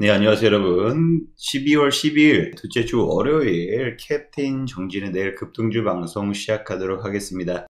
네, 안녕하세요, 여러분. 12월 12일, 둘째 주 월요일, 캡틴 정진의 내일 급등주 방송 시작하도록 하겠습니다.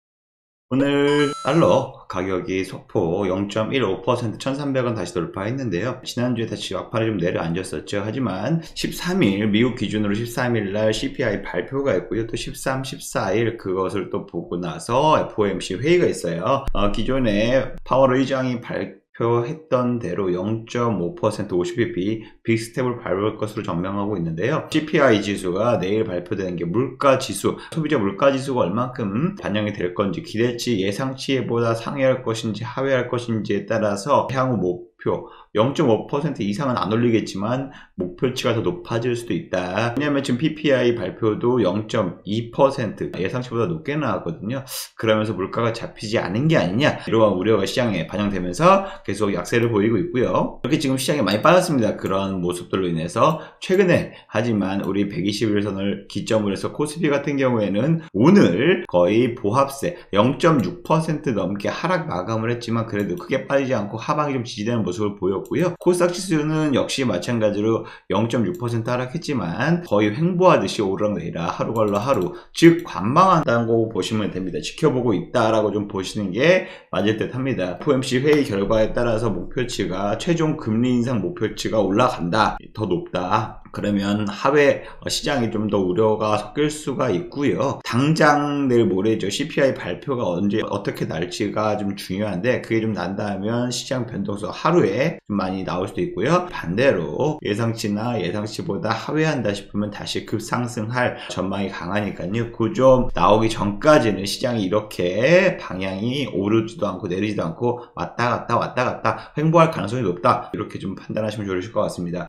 오늘 달러 가격이 소폭 0.15% 1,300원 다시 돌파했는데요. 지난주에 다시 막판에 좀 내려앉았었죠. 하지만 13일, 미국 기준으로 13일 날 CPI 발표가 있고요. 또 13, 14일 그것을 또 보고 나서 FOMC 회의가 있어요. 기존에 파월 의장이 발표했던 대로 0.5% 50bp 빅스텝을 밟을 것으로 전망하고 있는데요. CPI 지수가 내일 발표되는 게 물가지수, 소비자 물가지수가 얼만큼 반영이 될 건지, 기대치, 예상치보다 상회할 것인지 하회할 것인지에 따라서 향후 목표 0.5% 이상은 안 올리겠지만 목표치가 더 높아질 수도 있다. 왜냐하면 지금 PPI 발표도 0.2% 예상치보다 높게 나왔거든요. 그러면서 물가가 잡히지 않은 게 아니냐, 이러한 우려가 시장에 반영되면서 계속 약세를 보이고 있고요. 이렇게 지금 시장이 많이 빠졌습니다. 그런 모습들로 인해서 최근에, 하지만 우리 121선을 기점으로 해서 코스피 같은 경우에는 오늘 거의 보합세 0.6% 넘게 하락 마감을 했지만 그래도 크게 빠지지 않고 하방이 좀 지지되는 모습을 보였고요. 코스닥 지수는 역시 마찬가지로 0.6% 하락했지만 거의 횡보하듯이 오르락내리락 하루 걸러 하루, 즉 관망한다고 보시면 됩니다. 지켜보고 있다라고 좀 보시는 게 맞을 듯 합니다. FOMC 회의 결과에 따라서 목표치가, 최종 금리 인상 목표치가 올라간다, 더 높다, 그러면 하회 시장이 좀 더 우려가 섞일 수가 있고요. 당장 내일 모레죠. CPI 발표가 언제 어떻게 날지가 좀 중요한데, 그게 좀 난다면 시장 변동성 하루에 좀 많이 나올 수도 있고요. 반대로 예상치나 예상치보다 하회한다 싶으면 다시 급상승할 전망이 강하니까요. 그 좀 나오기 전까지는 시장이 이렇게 방향이 오르지도 않고 내리지도 않고 왔다 갔다 횡보할 가능성이 높다, 이렇게 좀 판단하시면 좋으실 것 같습니다.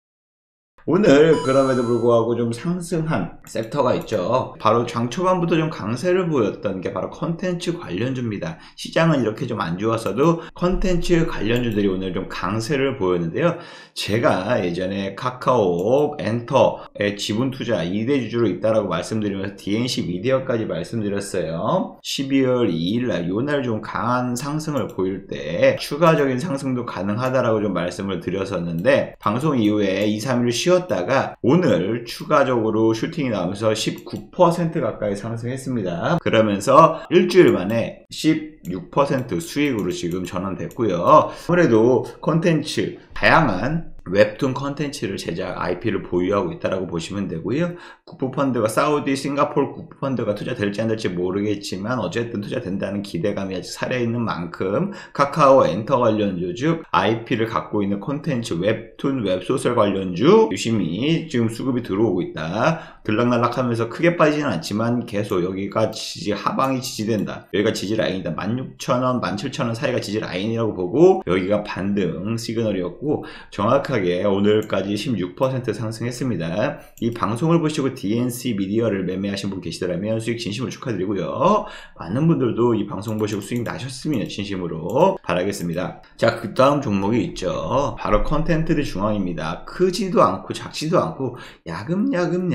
오늘 그럼에도 불구하고 좀 상승한 섹터가 있죠. 바로 장 초반부터 좀 강세를 보였던 게 바로 컨텐츠 관련주입니다. 시장은 이렇게 좀 안 좋았어도 컨텐츠 관련주들이 오늘 좀 강세를 보였는데요. 제가 예전에 카카오, 엔터의 지분 투자 2대 주주로 있다라고 말씀드리면서 DNC 미디어까지 말씀드렸어요. 12월 2일날 요날 좀 강한 상승을 보일 때 추가적인 상승도 가능하다라고 좀 말씀을 드렸었는데, 방송 이후에 2, 3일 쉬었다가 오늘 추가적으로 슈팅이 나오면서 19% 가까이 상승했습니다. 그러면서 일주일 만에 16% 수익으로 지금 전환됐고요. 아무래도 콘텐츠, 다양한 웹툰 컨텐츠를 제작 IP를 보유하고 있다고 보시면 되고요. 국부펀드가, 사우디, 싱가포르 국부펀드가 투자될지 안 될지 모르겠지만 어쨌든 투자된다는 기대감이 아직 살아있는 만큼 카카오 엔터 관련주, 즉 IP를 갖고 있는 콘텐츠, 웹툰, 웹소설 관련주 유심히 지금 수급이 들어오고 있다. 들락날락하면서 크게 빠지진 않지만 계속 여기가 지지, 하방이 지지된다, 여기가 지지 라인이다, 16,000원, 17,000원 사이가 지지 라인이라고 보고 여기가 반등 시그널이었고, 정확하게 오늘까지 16% 상승했습니다. 이 방송을 보시고 DNC 미디어를 매매하신 분 계시더라면 수익 진심으로 축하드리고요. 많은 분들도 이 방송 보시고 수익 나셨으면 진심으로 바라겠습니다. 자, 그 다음 종목이 있죠. 바로 컨텐츠의 중앙입니다. 크지도 않고 작지도 않고 야금야금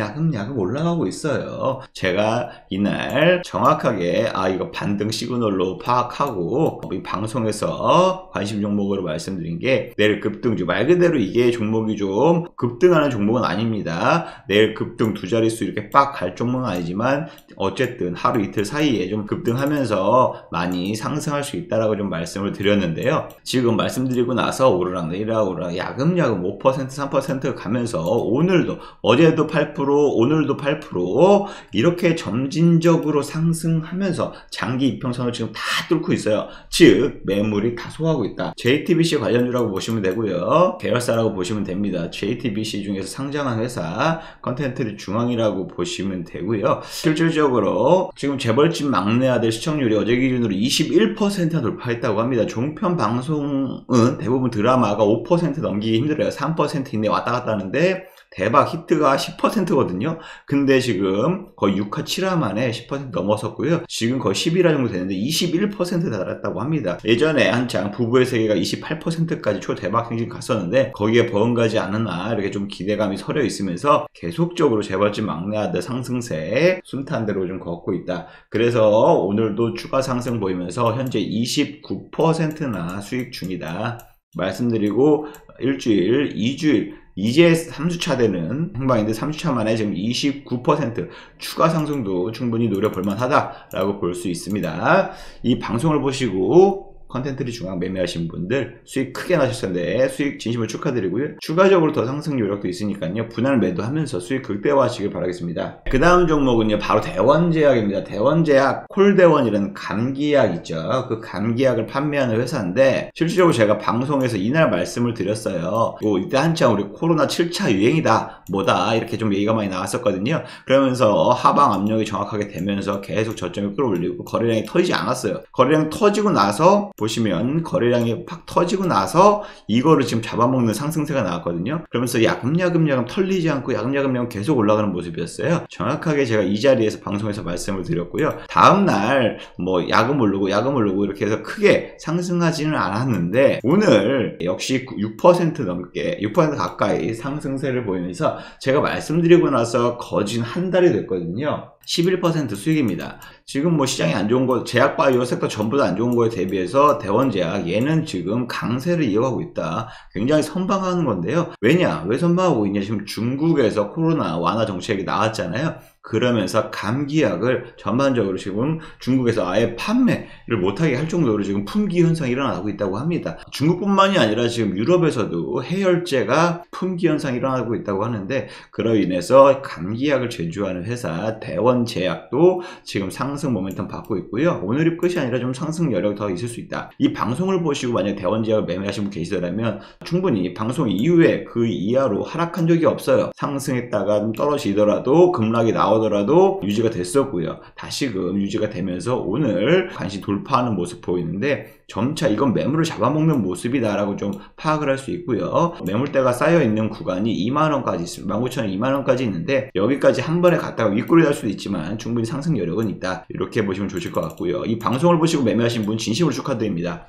올라가고 있어요. 제가 이날 정확하게 이거 반등 시그널로 파악하고 이 방송에서 관심 종목으로 말씀드린 게, 내일 급등주, 말 그대로 이게 종목이 좀 급등하는 종목은 아닙니다. 내일 급등 두 자릿수 이렇게 빡 갈 종목은 아니지만 어쨌든 하루 이틀 사이에 좀 급등하면서 많이 상승할 수 있다라고 좀 말씀을 드렸는데요. 지금 말씀드리고 나서 오르락내리락 야금야금 5% 3% 가면서 오늘도, 어제도 8%, 오늘도 8% 이렇게 점진적으로 상승하면서 장기 이평선을 지금 다 뚫고 있어요. 즉 매물이 다 소화하고 있다. JTBC 관련주라고 보시면 되고요. 계열사라고 보시면 됩니다. JTBC 중에서 상장한 회사, 컨텐츠 중앙이라고 보시면 되고요. 실질적으로 지금 재벌집 막내 아들 시청률이 어제 기준으로 21%나 돌파했다고 합니다. 종편 방송은 대부분 드라마가 5% 넘기기 힘들어요. 3% 이내 왔다 갔다 하는데 대박 히트가 10%거든요. 근데 지금 거의 6화 7화 만에 10% 넘어섰고요. 지금 거의 11화 정도 되는데 21% 달았다고 합니다. 예전에 한창 부부의 세계가 28%까지 초대박 행진 갔었는데 거기에 버금가지 않으나 이렇게 좀 기대감이 서려 있으면서 계속적으로 재벌집 막내 아들 상승세 순탄대로 좀 걷고 있다. 그래서 오늘도 추가 상승 보이면서 현재 29%나 수익 중이다 말씀드리고, 일주일, 2주일 이제 3주차 되는 행방인데 3주차 만에 지금 29% 추가 상승도 충분히 노려볼 만하다라고 볼 수 있습니다. 이 방송을 보시고 컨텐츠를 중앙 매매하신 분들 수익 크게 나셨는데 수익 진심으로 축하드리고요. 추가적으로 더 상승 요력도 있으니까요. 분할 매도하면서 수익 극대화하시길 바라겠습니다. 그 다음 종목은요. 바로 대원제약입니다. 대원제약, 콜대원이라는 감기약 있죠. 그 감기약을 판매하는 회사인데 실질적으로 제가 방송에서 이날 말씀을 드렸어요. 이때 한창 우리 코로나 7차 유행이다 뭐다 이렇게 좀 얘기가 많이 나왔었거든요. 그러면서 하방 압력이 정확하게 되면서 계속 저점을 끌어올리고 거래량이 터지지 않았어요. 거래량 터지고 나서 보시면 거래량이 팍 터지고 나서 이거를 지금 잡아먹는 상승세가 나왔거든요. 그러면서 야금야금 털리지 않고 야금야금 계속 올라가는 모습이었어요. 정확하게 제가 이 자리에서 방송에서 말씀을 드렸고요. 다음날 뭐 야금 오르고 이렇게 해서 크게 상승하지는 않았는데 오늘 역시 6% 넘게 6% 가까이 상승세를 보이면서 제가 말씀드리고 나서 거진 한 달이 됐거든요. 11% 수익입니다. 지금 뭐 시장이 안 좋은 거, 제약바이오 섹터 전부 다 안 좋은 거에 대비해서 대원제약 얘는 지금 강세를 이어가고 있다. 굉장히 선방하는 건데요. 왜냐? 왜 선방하고 있냐? 지금 중국에서 코로나 완화 정책이 나왔잖아요. 그러면서 감기약을 전반적으로 지금 중국에서 아예 판매를 못하게 할 정도로 지금 품귀 현상이 일어나고 있다고 합니다. 중국뿐만이 아니라 지금 유럽에서도 해열제가 품귀 현상이 일어나고 있다고 하는데 그로 인해서 감기약을 제조하는 회사 대원제약도 지금 상승 모멘텀 받고 있고요. 오늘이 끝이 아니라 좀 상승 여력이 더 있을 수 있다. 이 방송을 보시고 만약 대원제약을 매매하신 분 계시더라면 충분히 방송 이후에 그 이하로 하락한 적이 없어요. 상승했다가 좀 떨어지더라도 급락이 나오더라도 유지가 됐었고요. 다시금 유지가 되면서 오늘 간신히 돌파하는 모습 보이는데 점차 이건 매물을 잡아먹는 모습이다 라고 좀 파악을 할 수 있고요. 매물대가 쌓여있는 구간이 2만원까지 있습니다. 19,000원 2만원까지 있는데 여기까지 한 번에 갔다가 윗골이 날 수도 있지만 충분히 상승 여력은 있다. 이렇게 보시면 좋으실 것 같고요. 이 방송을 보시고 매매하신 분 진심으로 축하드립니다.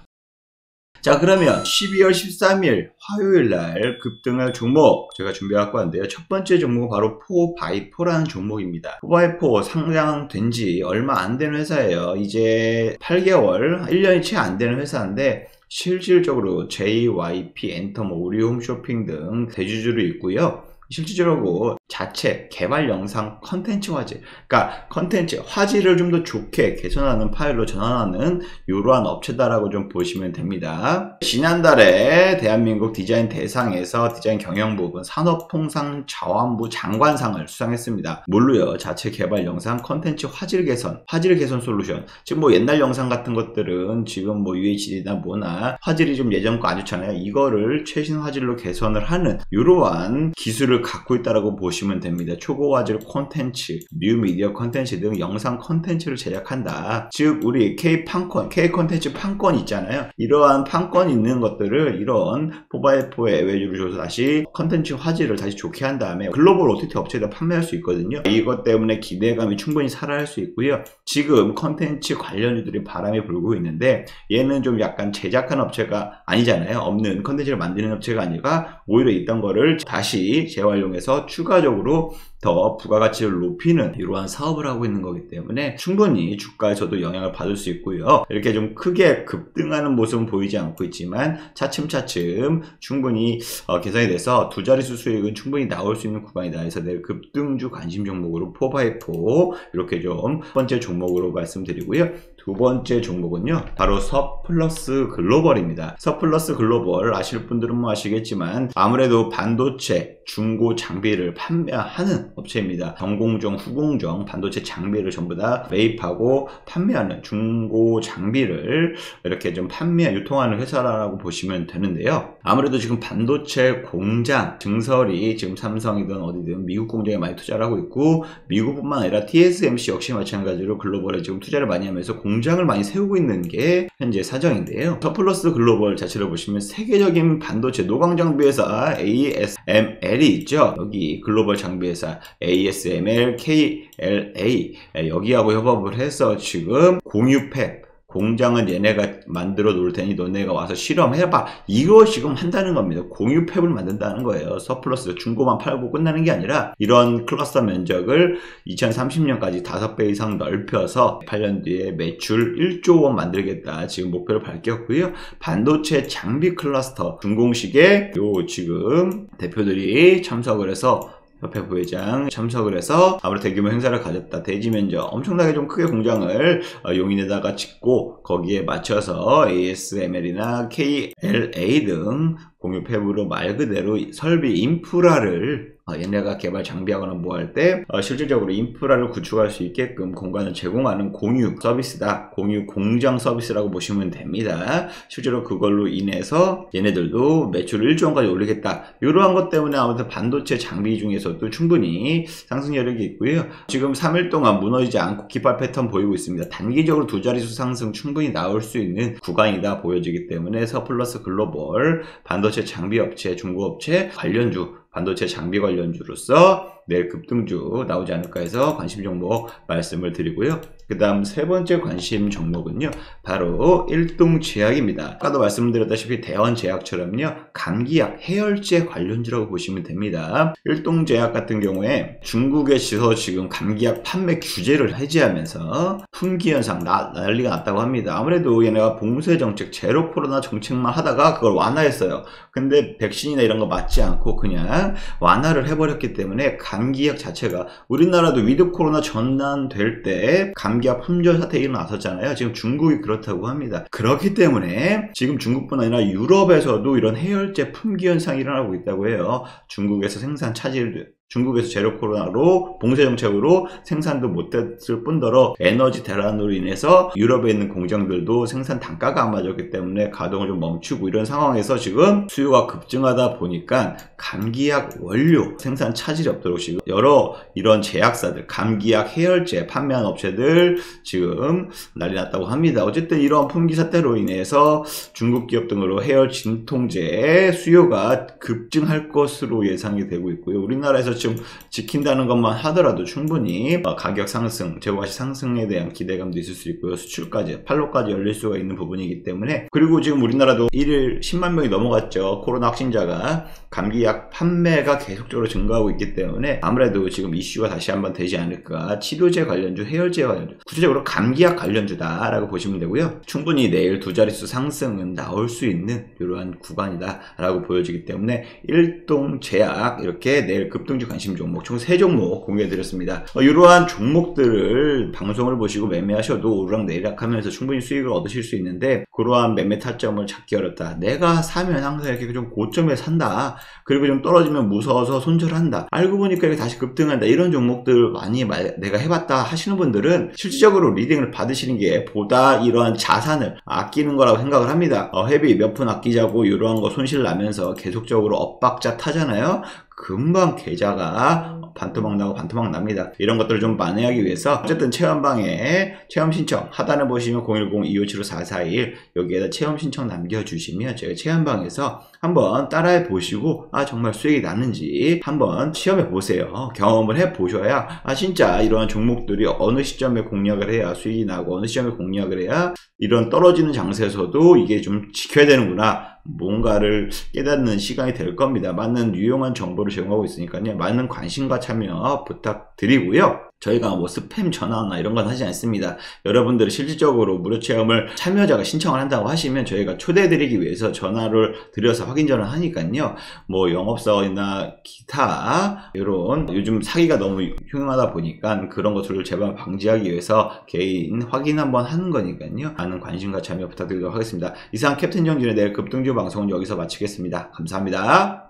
자, 그러면 12월 13일 화요일날 급등할 종목 제가 준비해갖고 왔는데요. 첫 번째 종목은 바로 포바이포라는 종목입니다. 포바이포 상장된 지 얼마 안 되는 회사예요. 이제 8개월, 1년이 채 안 되는 회사인데 실질적으로 JYP, 엔터모, 우리 홈쇼핑 등 대주주로 있고요. 실질적으로 자체 개발 영상 컨텐츠 화질, 그러니까 컨텐츠 화질을 좀 더 좋게 개선하는 파일로 전환하는 이러한 업체다라고 좀 보시면 됩니다. 지난달에 대한민국 디자인 대상에서 디자인 경영 부분 산업통상자원부 장관상을 수상했습니다. 뭘로요? 자체 개발 영상 컨텐츠 화질 개선 솔루션. 지금 뭐 옛날 영상 같은 것들은 지금 뭐 UHD나 뭐나 화질이 좀 예전 거 안 좋잖아요. 이거를 최신 화질로 개선을 하는 이러한 기술을 갖고 있다라고 보시면 됩니다. 초고화질 콘텐츠, 뉴미디어 콘텐츠 등 영상 콘텐츠를 제작한다. 즉 우리 K-판권, K-콘텐츠 판권 있잖아요. 이러한 판권 있는 것들을 이런 포바이포에 외주를 줘서 다시 콘텐츠 화질을 다시 좋게 한 다음에 글로벌 OTT 업체에다 판매할 수 있거든요. 이것 때문에 기대감이 충분히 살아날 수 있고요. 지금 콘텐츠 관련주들이 바람이 불고 있는데 얘는 좀 약간 제작한 업체가 아니잖아요. 없는 콘텐츠를 만드는 업체가 아니라 오히려 있던 거를 다시 재활용해서 추가적으로 더 부가가치를 높이는 이러한 사업을 하고 있는 거기 때문에 충분히 주가에서도 영향을 받을 수 있고요. 이렇게 좀 크게 급등하는 모습은 보이지 않고 있지만 차츰차츰 충분히 개선이 돼서 두 자릿수 수익은 충분히 나올 수 있는 구간이다 해서 내일 급등주 관심 종목으로 포바이포 이렇게 좀 첫 번째 종목으로 말씀드리고요. 두 번째 종목은요 바로 서플러스 글로벌입니다. 서플러스 글로벌 아실 분들은 뭐 아시겠지만 아무래도 반도체 중고 장비를 판매하는 업체입니다. 전공정, 후공정 반도체 장비를 전부 다 매입하고 판매하는 중고 장비를 이렇게 좀 유통하는 회사라고 보시면 되는데요. 아무래도 지금 반도체 공장 증설이 지금 삼성이든 어디든 미국 공장에 많이 투자를 하고 있고 미국뿐만 아니라 TSMC 역시 마찬가지로 글로벌에 지금 투자를 많이 하면서 공장을 많이 세우고 있는 게 현재 사정인데요. 서플러스 글로벌 자체를 보시면 세계적인 반도체 노광 장비 회사 ASML이 있죠. 여기 글로벌 장비 회사 ASML, KLA 여기하고 협업을 해서 지금 공유팹 공장은 얘네가 만들어 놓을 테니 너네가 와서 실험해봐. 이거 지금 한다는 겁니다. 공유 팹을 만든다는 거예요. 서플러스 중고만 팔고 끝나는 게 아니라 이런 클러스터 면적을 2030년까지 5배 이상 넓혀서 8년 뒤에 매출 1조 원 만들겠다. 지금 목표를 밝혔고요. 반도체 장비 클러스터 준공식에 요 지금 대표들이 참석을 해서 협회 부회장 참석을 해서 아무래도 대규모 행사를 가졌다. 대지 면적 엄청나게 좀 크게 공장을 용인에다가 짓고 거기에 맞춰서 ASML이나 KLA 등 공유 팹으로 말 그대로 설비 인프라를 얘네가 개발 장비하거나 뭐 할 때 실질적으로 인프라를 구축할 수 있게끔 공간을 제공하는 공유 서비스다. 공유 공장 서비스라고 보시면 됩니다. 실제로 그걸로 인해서 얘네들도 매출 1조 원까지 올리겠다. 이러한 것 때문에 아무튼 반도체 장비 중에서도 충분히 상승 여력이 있고요. 지금 3일 동안 무너지지 않고 깃발 패턴 보이고 있습니다. 단기적으로 두 자릿수 상승 충분히 나올 수 있는 구간이다 보여지기 때문에 서플러스 글로벌 반도체 장비 업체, 중고업체 관련주 반도체 장비 관련주로서 내일 급등주 나오지 않을까 해서 관심 종목 말씀을 드리고요. 그 다음 세 번째 관심 종목은요, 바로 일동제약입니다. 아까도 말씀드렸다시피 대원제약처럼요, 감기약, 해열제 관련주라고 보시면 됩니다. 일동제약 같은 경우에 중국에서 지금 감기약 판매 규제를 해제하면서 품귀 현상 난리가 났다고 합니다. 아무래도 얘네가 봉쇄 정책, 제로 코로나 정책만 하다가 그걸 완화했어요. 근데 백신이나 이런 거 맞지 않고 그냥 완화를 해버렸기 때문에 감기약 자체가, 우리나라도 위드 코로나 전환될 때 감기약 품절 사태 일어났었잖아요. 지금 중국이 그렇다고 합니다. 그렇기 때문에 지금 중국뿐 아니라 유럽에서도 이런 해열제 품귀 현상이 일어나고 있다고 해요. 중국에서 생산 차질, 중국에서 제로 코로나로 봉쇄 정책으로 생산도 못했을 뿐더러 에너지 대란으로 인해서 유럽에 있는 공장들도 생산 단가가 안 맞았기 때문에 가동을 좀 멈추고, 이런 상황에서 지금 수요가 급증하다 보니까 감기약 원료 생산 차질이 없도록 지금 여러 이런 제약사들, 감기약 해열제 판매한 업체들 지금 난리 났다고 합니다. 어쨌든 이런 품귀 사태로 인해서 중국 기업 등으로 해열 진통제 수요가 급증할 것으로 예상이 되고 있고요. 우리나라에서 지금 지킨다는 것만 하더라도 충분히 가격 상승, 재고가치 상승에 대한 기대감도 있을 수 있고요. 수출까지, 판로까지 열릴 수가 있는 부분이기 때문에, 그리고 지금 우리나라도 1일 10만 명이 넘어갔죠. 코로나 확진자가. 감기약 판매가 계속적으로 증가하고 있기 때문에 아무래도 지금 이슈가 다시 한번 되지 않을까. 치료제 관련주, 해열제 관련주, 구체적으로 감기약 관련주다 라고 보시면 되고요. 충분히 내일 두 자릿수 상승은 나올 수 있는 이러한 구간이다 라고 보여지기 때문에 일동제약, 이렇게 내일 급등주 관심 종목 총 3종목 공개해드렸습니다. 이러한 종목들을 방송을 보시고 매매하셔도 오르락내리락 하면서 충분히 수익을 얻으실 수 있는데, 그러한 매매 타점을 찾기 어렵다. 내가 사면 항상 이렇게 좀 고점에 산다. 그리고 좀 떨어지면 무서워서 손절한다. 알고 보니까 이렇게 다시 급등한다. 이런 종목들 많이 내가 해봤다 하시는 분들은 실질적으로 리딩을 받으시는 게 보다 이러한 자산을 아끼는 거라고 생각을 합니다. 회비 몇 푼 아끼자고 이러한 거 손실 나면서 계속적으로 엇박자 타잖아요. 금방 계좌가 반토막 나고 반토막 납니다. 이런 것들을 좀 만회하기 위해서 어쨌든 체험방에 체험 신청 하단에 보시면 010-2575-4441 여기에다 체험 신청 남겨주시면 제가 체험방에서 한번 따라해 보시고 정말 수익이 나는지 한번 시험해 보세요. 경험을 해 보셔야 진짜 이러한 종목들이 어느 시점에 공략을 해야 수익이 나고 어느 시점에 공략을 해야 이런 떨어지는 장세에서도 이게 좀 지켜야 되는구나, 뭔가를 깨닫는 시간이 될 겁니다. 많은 유용한 정보를 제공하고 있으니까요. 많은 관심과 참여 부탁드리고요. 저희가 뭐 스팸 전화나 이런 건 하지 않습니다. 여러분들이 실질적으로 무료 체험을 참여자가 신청을 한다고 하시면 저희가 초대해드리기 위해서 전화를 드려서 확인 전화를 하니까요. 뭐 영업사원이나 기타 이런 요즘 사기가 너무 흉하다 보니까 그런 것들을 제발 방지하기 위해서 개인 확인 한번 하는 거니까요. 많은 관심과 참여 부탁드리도록 하겠습니다. 이상 캡틴 정진의 내일 급등주 방송은 여기서 마치겠습니다. 감사합니다.